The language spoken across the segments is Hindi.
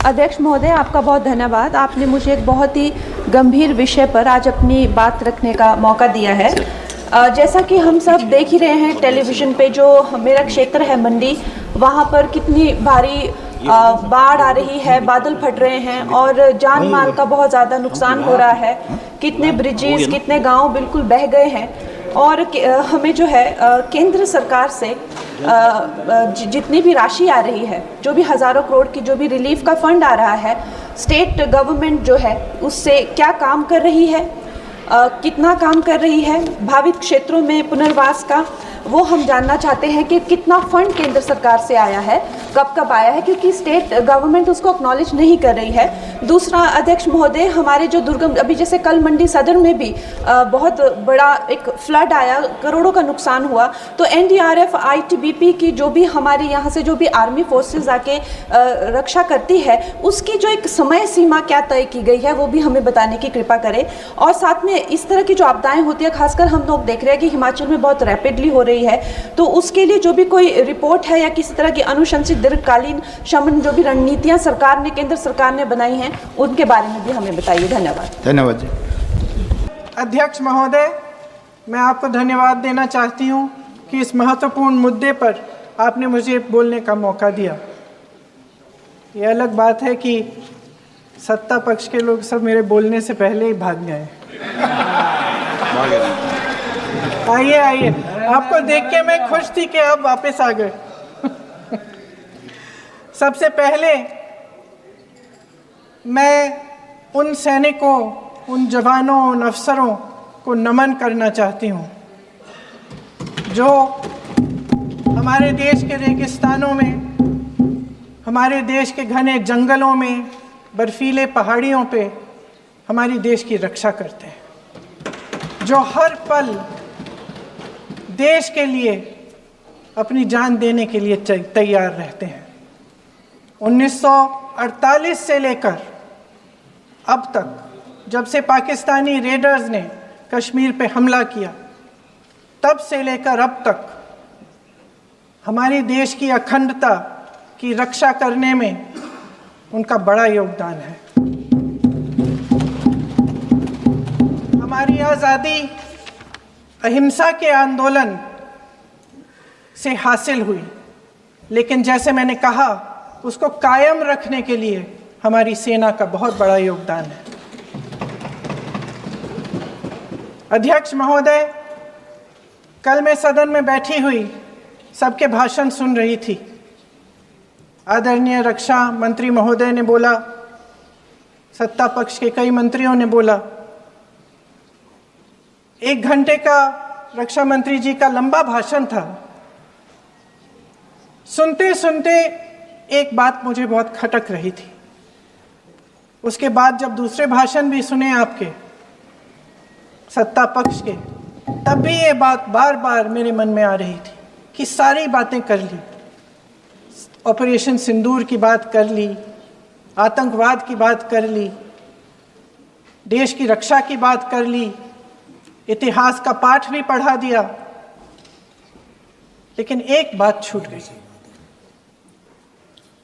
अध्यक्ष महोदय, आपका बहुत धन्यवाद। आपने मुझे एक बहुत ही गंभीर विषय पर आज अपनी बात रखने का मौका दिया है। जैसा कि हम सब देख ही रहे हैं टेलीविज़न पे, जो मेरा क्षेत्र है मंडी, वहाँ पर कितनी भारी बाढ़ आ रही है, बादल फट रहे हैं और जान माल का बहुत ज़्यादा नुकसान हो रहा है। कितने ब्रिजेस, कितने गांव बिल्कुल बह गए हैं। और हमें जो है केंद्र सरकार से जितनी भी राशि आ रही है, जो भी हज़ारों करोड़ की जो भी रिलीफ का फंड आ रहा है, स्टेट गवर्नमेंट जो है उससे क्या काम कर रही है, कितना काम कर रही है भावित क्षेत्रों में पुनर्वास का, वो हम जानना चाहते हैं कि कितना फंड केंद्र सरकार से आया है, कब कब आया है, क्योंकि स्टेट गवर्नमेंट उसको एक्नॉलेज नहीं कर रही है। दूसरा अध्यक्ष महोदय, हमारे जो दुर्गम, अभी जैसे कल मंडी सदर में भी बहुत बड़ा एक फ्लड आया, करोड़ों का नुकसान हुआ, तो एनडीआरएफ, आईटीबीपी की जो भी हमारे यहाँ से जो भी आर्मी फोर्सेज आके रक्षा करती है, उसकी जो एक समय सीमा क्या तय की गई है वो भी हमें बताने की कृपा करें। और साथ में इस तरह की जो आपदाएं होती है, खासकर हम लोग देख रहे हैं कि हिमाचल में बहुत रैपिडली हो रही है, तो उसके लिए जो भी कोई रिपोर्ट है या किसी तरह की अनुशंसित दीर्घकालीन शमन जो भी रणनीतियां सरकार ने, केंद्र सरकार ने बनाई हैं, उनके बारे में भी हमें बताइए। धन्यवाद। धन्यवाद जी। अध्यक्ष महोदय, मैं आपको धन्यवाद देना चाहती हूं कि इस महत्वपूर्ण मुद्दे पर आपने मुझे बोलने का मौका दिया। ये अलग बात है कि सत्ता पक्ष के लोग सब मेरे बोलने से पहले ही भाग गए। आइए आइए, आपको देख के मैं खुश थी कि आप वापस आ गए। सबसे पहले मैं उन सैनिकों, उन जवानों, उन अफसरों को नमन करना चाहती हूँ जो हमारे देश के रेगिस्तानों में, हमारे देश के घने जंगलों में, बर्फीले पहाड़ियों पे हमारी देश की रक्षा करते हैं, जो हर पल देश के लिए अपनी जान देने के लिए तैयार रहते हैं। 1948 से लेकर अब तक, जब से पाकिस्तानी रेडर्स ने कश्मीर पे हमला किया, तब से लेकर अब तक हमारे देश की अखंडता की रक्षा करने में उनका बड़ा योगदान है। हमारी आज़ादी अहिंसा के आंदोलन से हासिल हुई, लेकिन जैसे मैंने कहा, उसको कायम रखने के लिए हमारी सेना का बहुत बड़ा योगदान है। अध्यक्ष महोदय, कल मैं सदन में बैठी हुई सबके भाषण सुन रही थी। आदरणीय रक्षा मंत्री महोदय ने बोला, सत्ता पक्ष के कई मंत्रियों ने बोला। 1 घंटे का रक्षा मंत्री जी का लंबा भाषण था। सुनते सुनते एक बात मुझे बहुत खटक रही थी। उसके बाद जब दूसरे भाषण भी सुने आपके सत्ता पक्ष के, तब भी ये बात बार बार मेरे मन में आ रही थी कि सारी बातें कर ली, ऑपरेशन सिंदूर की बात कर ली, आतंकवाद की बात कर ली, देश की रक्षा की बात कर ली, इतिहास का पाठ भी पढ़ा दिया, लेकिन एक बात छूट गई।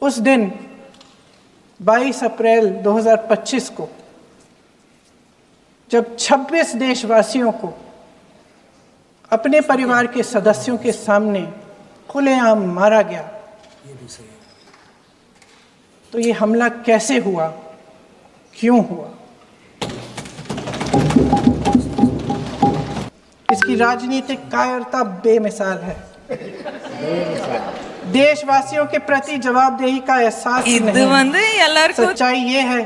उस दिन 22 अप्रैल 2025 को जब 26 देशवासियों को अपने परिवार के सदस्यों के सामने खुलेआम मारा गया, तो ये हमला कैसे हुआ, क्यों हुआ, इसकी राजनीतिक कायरता बेमिसाल है। देशवासियों के प्रति जवाबदेही का एहसास नहीं। सच्चाई ये है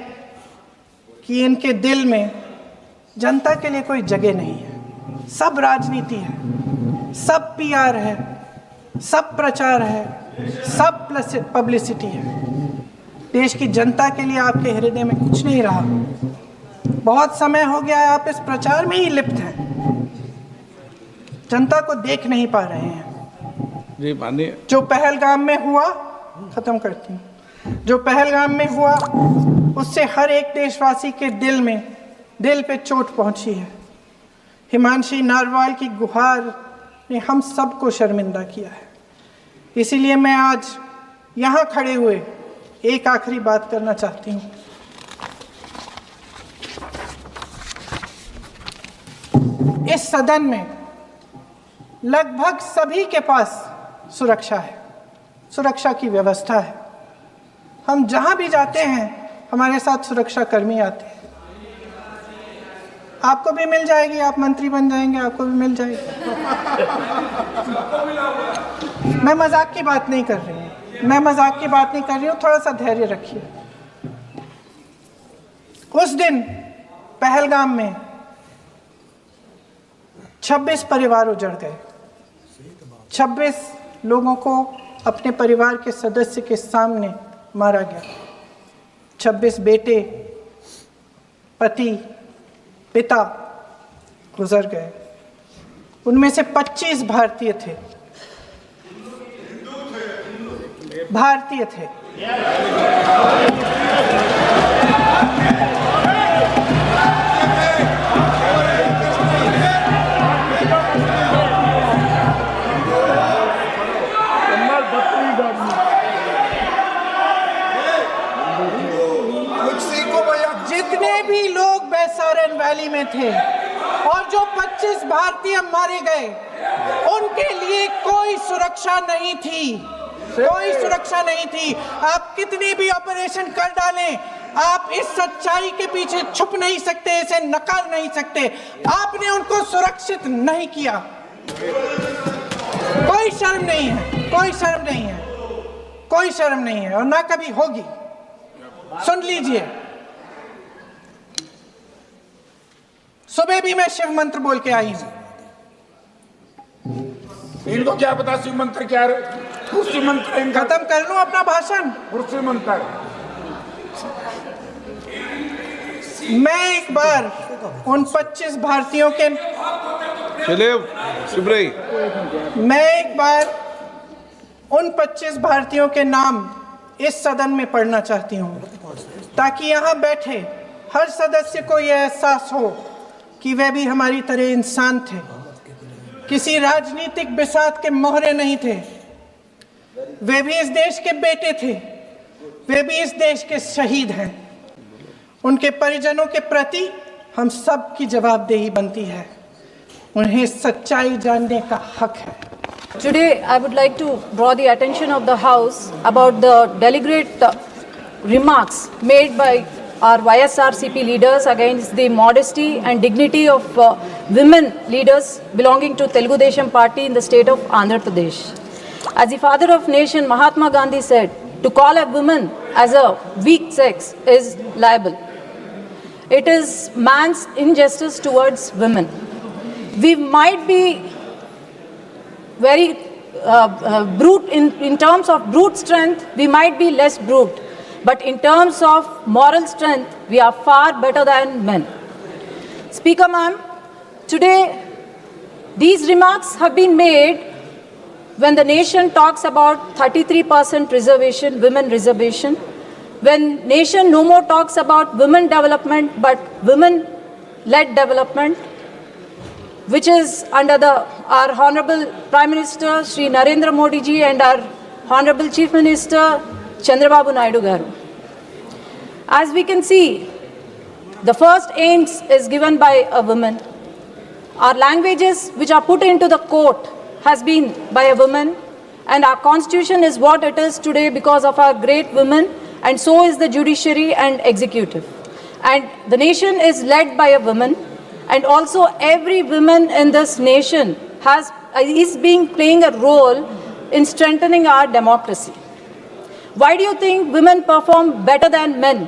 कि इनके दिल में जनता के लिए कोई जगह नहीं है। सब राजनीति है, सब पीआर है, सब प्रचार है, सब पब्लिसिटी है। देश की जनता के लिए आपके हृदय में कुछ नहीं रहा। बहुत समय हो गया है आप इस प्रचार में ही लिप्त हैं, जनता को देख नहीं पा रहे हैं। जी माननीय, जो पहलगाम में हुआ, खत्म करती हूँ, जो पहलगाम में हुआ उससे हर एक देशवासी के दिल पे चोट पहुंची है। हिमांशी नारवाल की गुहार ने हम सबको शर्मिंदा किया है। इसीलिए मैं आज यहाँ खड़े हुए एक आखिरी बात करना चाहती हूँ। इस सदन में लगभग सभी के पास सुरक्षा है, सुरक्षा की व्यवस्था है। हम जहाँ भी जाते हैं हमारे साथ सुरक्षा कर्मी आते हैं। आपको भी मिल जाएगी, आप मंत्री बन जाएंगे, आपको भी मिल जाएगी। मैं मजाक की बात नहीं कर रही हूँ, मैं मजाक की बात नहीं कर रही हूँ, थोड़ा सा धैर्य रखिए। उस दिन पहलगाम में 26 परिवार उजड़ गए। 26 लोगों को अपने परिवार के सदस्य के सामने मारा गया। 26 बेटे, पति, पिता गुजर गए। उनमें से 25 भारतीय थे। भारतीय थे। जितने भी लोग बैसारन वैली में थे और जो 25 भारतीय मारे गए, उनके लिए कोई सुरक्षा नहीं थी, कोई सुरक्षा नहीं थी। आप कितने भी ऑपरेशन कर डालें, आप इस सच्चाई के पीछे छुप नहीं सकते, इसे नकार नहीं सकते। आपने उनको सुरक्षित नहीं किया। कोई शर्म नहीं है, कोई शर्म नहीं है, कोई शर्म नहीं है और ना कभी होगी। सुन लीजिए, सुबह भी मैं शिव मंत्र बोल के आई हूं। इनको क्या पता शिव मंत्र क्या है? शिव मंत्र खत्म कर लूं अपना भाषण। शिव मंत्र मैं एक बार उन 25 भारतीयों के मैं एक बार उन 25 भारतीयों के नाम इस सदन में पढ़ना चाहती हूं, ताकि यहां बैठे हर सदस्य को यह एहसास हो कि वे भी हमारी तरह इंसान थे, किसी राजनीतिक बिसात के मोहरे नहीं थे। वे भी इस देश के बेटे थे, वे भी इस देश के शहीद हैं। उनके परिजनों के प्रति हम सब की जवाबदेही बनती है। उन्हें सच्चाई जानने का हक है। Today, I would like to draw the attention of the House about the deliberate remarks made by our YSRCP leaders against the modesty and dignity of women leaders belonging to Telugu Desam Party in the state of Andhra Pradesh. As the father of nation Mahatma Gandhi said, to call a woman as a weak sex is liable. It is man's injustice towards women. We might be very brute in terms of brute strength, we might be less brute. But in terms of moral strength, we are far better than men. Speaker ma'am, today these remarks have been made when the nation talks about 33% reservation, women reservation, when nation no more talks about women development but women-led development, which is under our Honorable Prime Minister Shri Narendra Modi ji and our Honorable Chief Minister Chandrababu Naidu garu. As we can see, the first aims is given by a woman. Our languages which are put into the court has been by a woman, and our constitution is what it is today because of our great women, and so is the judiciary and executive. And the nation is led by a woman, and also every woman in this nation is playing a role in strengthening our democracy. Why do you think women perform better than men?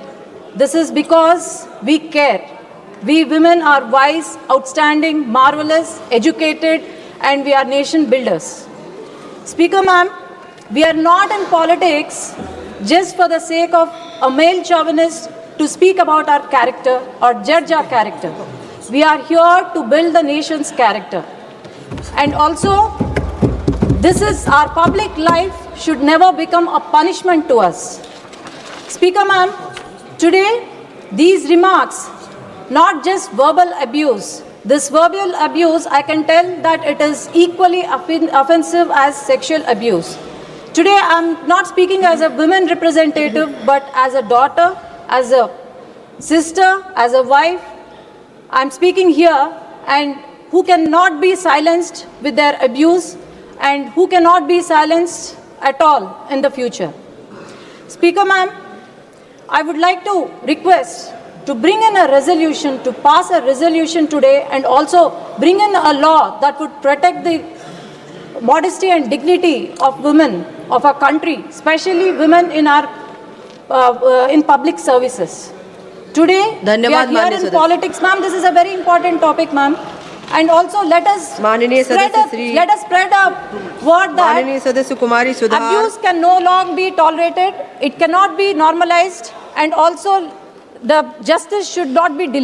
This is because we care. We women are wise, outstanding, marvelous, educated, and we are nation builders. Speaker ma'am, we are not in politics just for the sake of a male chauvinist to speak about our character or judge our character. We are here to build the nation's character. And also, this is our public life should never become a punishment to us. Speaker ma'am, today these remarks, not just verbal abuse. This verbal abuse, I can tell that it is equally offensive as sexual abuse. Today, I'm not speaking as a women representative, but as a daughter, as a sister, as a wife. I'm speaking here, and who cannot be silenced with their abuse, and who cannot be silenced at all in the future. Speaker ma'am, I would like to request to bring in a resolution, to pass a resolution today, and also bring in a law that would protect the modesty and dignity of women of our country, especially women in our in public services. Today, we are धन्यवाद, here माननीय in सदस्य। politics, ma'am. This is a very important topic, ma'am. And also, माननीय सदस्य Shri- let us spread a word that माननीय सदस्य कुमारी सुधार abuse can no longer be tolerated. It cannot be normalized, and also the justice should not be delayed.